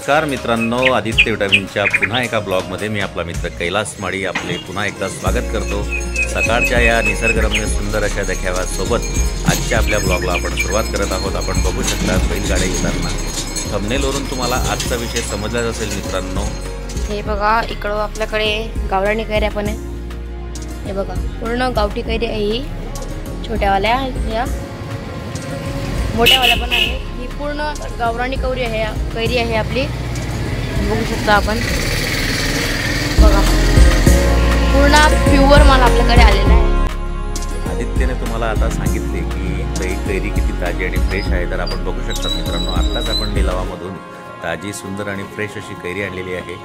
नमस्कार मित्रांनो, आदित्य विटामिनच्या पुन्हा एका ब्लॉगमध्ये मी आपला मित्र कैलास माळी आपले पुन्हा एकदा स्वागत करतो। सकाळच्या या निसर्गरम्य सुंदर अशा देखाव्यासोबत आजच्या आपल्या ब्लॉगला आपण सुरुवात करत आहोत। आपण बघू शकता बैलगाड्या येताना। थंबनेलवरून तुम्हाला आजचा विषय समजलाच असेल मित्रांनो। हे बघा, इकडं आपल्याकडे गावरानी कैऱ्या पण आहे। हे बघा, पूर्ण गावठी कैरी आहे ही, छोट्यावाल्या या मोठ्यावाल्या पण आहे। ही पूर्ण गावरानी कैरी आहे आपली, बघू शकता आपण। बघा, पूर्ण प्युअर माल आपल्याकडे आलेला आहे। आदित्यने तुम्हाला आता सांगितले की कैरी किती ताजी आणि फ्रेश आहे। तर आपण बघू शकता मित्रांनो, आत्ताच आपण लिलावामधून ताजी सुंदर आणि फ्रेश अशी कैरी आणलेली आहे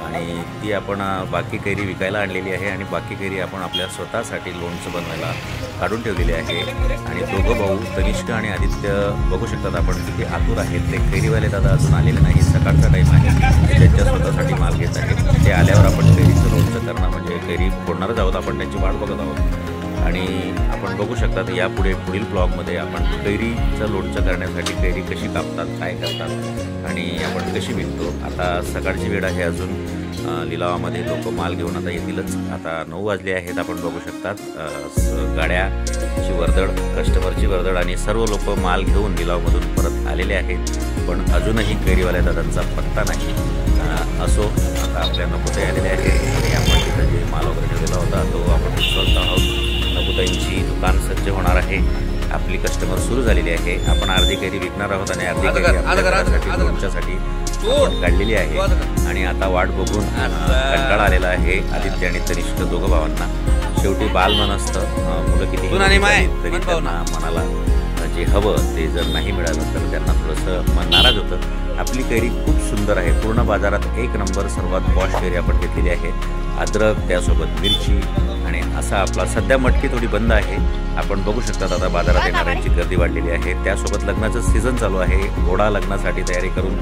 आणि ती आपण बाकी कैरी विकायला आणलेली आहे आणि बाकी कैरी आपण आपल्या स्वतःसाठी लोणचं बनवायला काढून ठेवलेली आहे। आणि दोघं भाऊ तनिष्क आणि आदित्य बघू शकतात आपण किती आतुर आहेत। ते कैरीवाले दादा अजून आलेले नाही, सकाळचा टाईम आहे, ते त्यांच्या स्वतःसाठी माल घेत आहेत। ते आल्यावर आपण कैरीचं लोणचं करणं म्हणजे कैरी फोडणारच आहोत, आपण त्यांची वाट बघत आहोत। आणि आपण बघू शकता यापुढे पुढील ब्लॉगमध्ये आपण कैरीचं लोणचं करण्यासाठी कैरी कशी कापतात, काय करतात आणि आपण कशी विकतो। आता सकाळची वेळ आहे, अजून लिलावामध्ये लोक माल घेऊन आता येतीलच। आता 9 वाजले आहेत, आपण बघू शकतात गाड्याची वर्दळ, कस्टमरची वर्दळ आणि सर्व लोक माल घेऊन लिलावामधून परत आलेले आहेत। पण अजूनही कैरीवाल्या दादांचा पत्ता नाही। असो, आता आपल्या नकुताई आलेले आहेत आणि आपण तिथं जे माल वगैरे ठेवलेला होता तो आपण उचलत आहोत। नकुताईंची दुकान सज्ज होणार आहे, आपली कस्टमर सुरू झालेली आहे। आपण अर्धी कैरी विकणार आहोत आणि अर्धी कैरी आपल्यासाठी लोणच्यासाठी काढलेली आहे। आणि आता वाट बघून कंटाळा आलेला आहे आदित्य आणि तनिष्क दोघं भावांना। शेवटी बालमन असतं, मुलं किती तरी त्यांना मनाला जे हवं ते जर नाही मिळालं तर त्यांना थोडंसं मन नाराज होतं। आपली कैरी खूप सुंदर आहे, पूर्ण बाजारात एक नंबर सर्वात पॉश कैरी आपण घेतलेली आहे। अद्रक, त्यासोबत मिरची आणि असा आपला सध्या मटकी थोडी बंद आहे। आपण बघू शकता आता बाजारात येणाऱ्यांची गर्दी वाढलेली आहे। त्यासोबत लग्नाचं सीझन चालू आहे, घोडा लग्नासाठी तयारी करून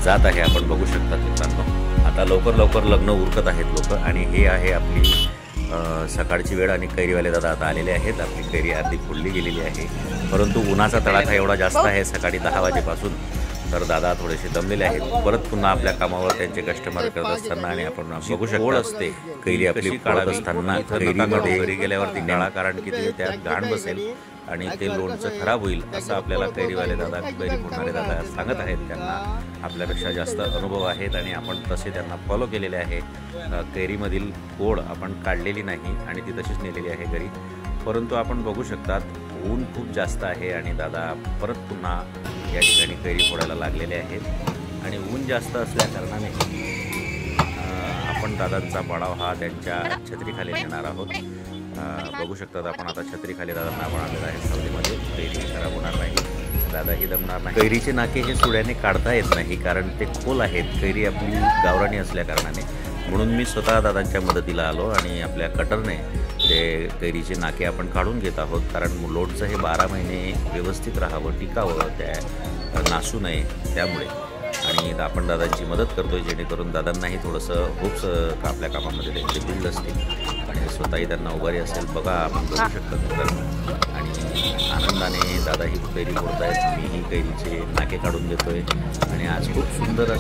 जात आहे, आपण बघू शकता मित्रांनो। आता लवकर लवकर लग्न उरकत आहेत लोक आणि हे आहे आपली सकाळची वेळ आणि कैरीवाले दादा आता आलेले आहेत। आपली कैरी अर्धी फुलली गेलेली आहे, परंतु उन्हाचा तडाखा एवढा जास्त आहे सकाळी 10 वाजेपासून, तर दादा थोडेसे दमलेले आहेत। परत पुन्हा आपल्या कामावर त्यांचे कस्टमर करत असताना आणि आपण बघू शकतो असते कैरी आपली काढत असताना कैरीमध्ये घरी गेल्यावरती निळा, कारण की ते त्यात घाण बसेल आणि ते लोणचं खराब होईल असं आपल्याला कैरीवाले दादा, कैरी फोडणारे दादा सांगत आहेत। त्यांना आपल्यापेक्षा जास्त अनुभव आहेत आणि आपण तसे त्यांना फॉलो केलेले आहे। कैरीमधील गोड आपण काढलेली नाही आणि ती तशीच नेलेली आहे घरी, परंतु आपण बघू शकतात ऊन खूप जास्त आहे आणि दादा परत पुन्हा या ठिकाणी कैरी फोडायला लागलेले आहेत। आणि ऊन जास्त असल्या कारणाने आपण दादांचा पाडाव हा त्यांच्या छत्रीखाली नेणार आहोत। बघू शकतात आपण आता छत्रीखाली दादांना आपण आणलेलं आहे सावलीमध्ये। कैरी खराब होणार नाही, दादाही दमणार नाही। कैरीचे नाके हे सुड्याने काढता येत नाही, कारण ते खोल आहेत। कैरी आपली गावरानी असल्या कारणाने, म्हणून मी स्वतः दादांच्या मदतीला आलो आणि आपल्या कटरने ते कैरीचे नाके आपण काढून घेत आहोत। कारण लोणचं हे 12 महिने व्यवस्थित राहावं, टिकावं, त्या नासू नये त्यामुळे। आणि आपण दादांची मदत करतोय जेणेकरून दादांनाही थोडंसं खूप आपल्या कामामध्ये त्यांचे बिल असतील आणि स्वतःही त्यांना उभारी असेल। बघा, आपण बघू शकतो मित्रांनो, आणि आनंदाने दादा ही कैरी फोडत आहेत, मीही कैरीचे नाके काढून देतोय। आणि आज खूप सुंदर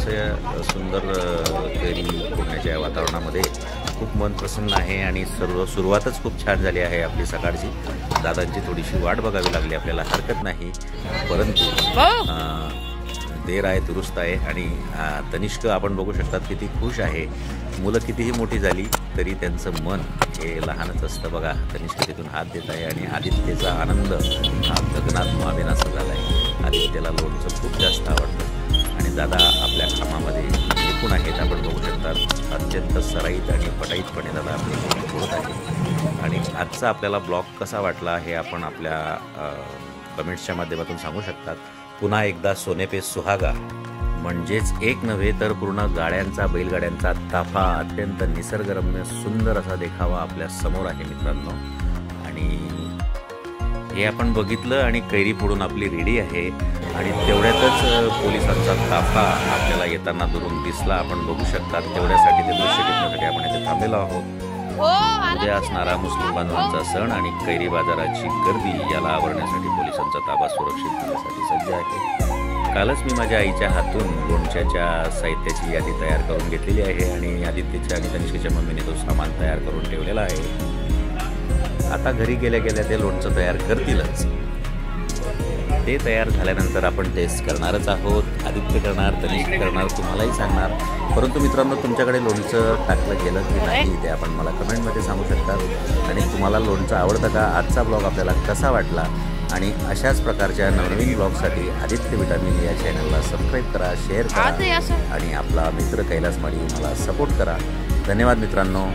कैरी फोडण्याच्या वातावरणामध्ये खूप मन प्रसन्न आहे आणि सुरुवातच खूप छान झाली आहे आपली सकाळची। दादांची थोडीशी वाट बघावी लागली आपल्याला, हरकत नाही, परंतु देर आहे दुरुस्त आहे। आणि तनिष्क आपण बघू शकतात किती खुश आहे। मुलं कितीही मोठी झाली तरी त्यांचं मन हे लहानच असतं। बघा, तनिष्क तिथून हात देत आहे आणि आदित्यचा आनंद हा गगनात मावेनासा झाला आहे। आदित्यला लोणचं खूप जास्त आवडतं आणि दादा आपल्या कामामध्ये निपुण आहेत। आपण बघू शकतात अत्यंत सराईत आणि पटाईतपणे दादा आपले लोणचं फोडत आहे। आणि आजचा आपल्याला ब्लॉग कसा वाटला हे आपण आपल्या कमेंट्सच्या माध्यमातून सांगू शकतात। पुन्हा एकदा सोने पे सुहागा म्हणजेच एक नव्हे तर पूर्ण गाड्यांचा, बैलगाड्यांचा ताफा, अत्यंत निसर्गरम्य सुंदर असा देखावा आपल्या समोर आहे मित्रांनो। आणि हे आपण बघितलं आणि कैरी फोडून आपली रेडी आहे आणि तेवढ्यातच पोलिसांचा ताफा आपल्याला येताना दुरून दिसला, आपण बघू शकतात। तेवढ्यासाठी ते दृश्य घेण्यासाठी आपण इथे थांबलेलो आहोत। उद्या असणारा मुस्लिम बांधवांचा सण आणि कैरी बाजाराची गर्दी याला आवरण्यासाठी पोलिसांचा ताबा सुरक्षित करण्यासाठी सज्ज आहे। कालच मी माझ्या आईच्या हातून लोणच्याच्या साहित्याची यादी तयार करून घेतलेली आहे आणि आदित्यच्या आणि तनिष्केच्या मम्मीने तो सामान तयार करून ठेवलेला आहे। आता घरी गेल्या गेल्या ते लोणचं तयार करतीलच। ते तयार झाल्यानंतर आपण टेस्ट करणारच आहोत। आदित्य करणार, तनिष्क करणार, तुम्हालाही सांगणार। परंतु मित्रांनो, तुमच्याकडे लोणचं टाकलं गेलं की नाही ते आपण मला कमेंटमध्ये सांगू शकता। आणि तुम्हाला लोणचं आवडतं का? आजचा ब्लॉग आपल्याला कसा वाटला? आणि अशाच प्रकारच्या नवनवीन ब्लॉगसाठी आदित्य विटामिन या चॅनलला सबस्क्राईब करा, शेअर करा आणि आपला मित्र कैलास माळी मला सपोर्ट करा। धन्यवाद मित्रांनो।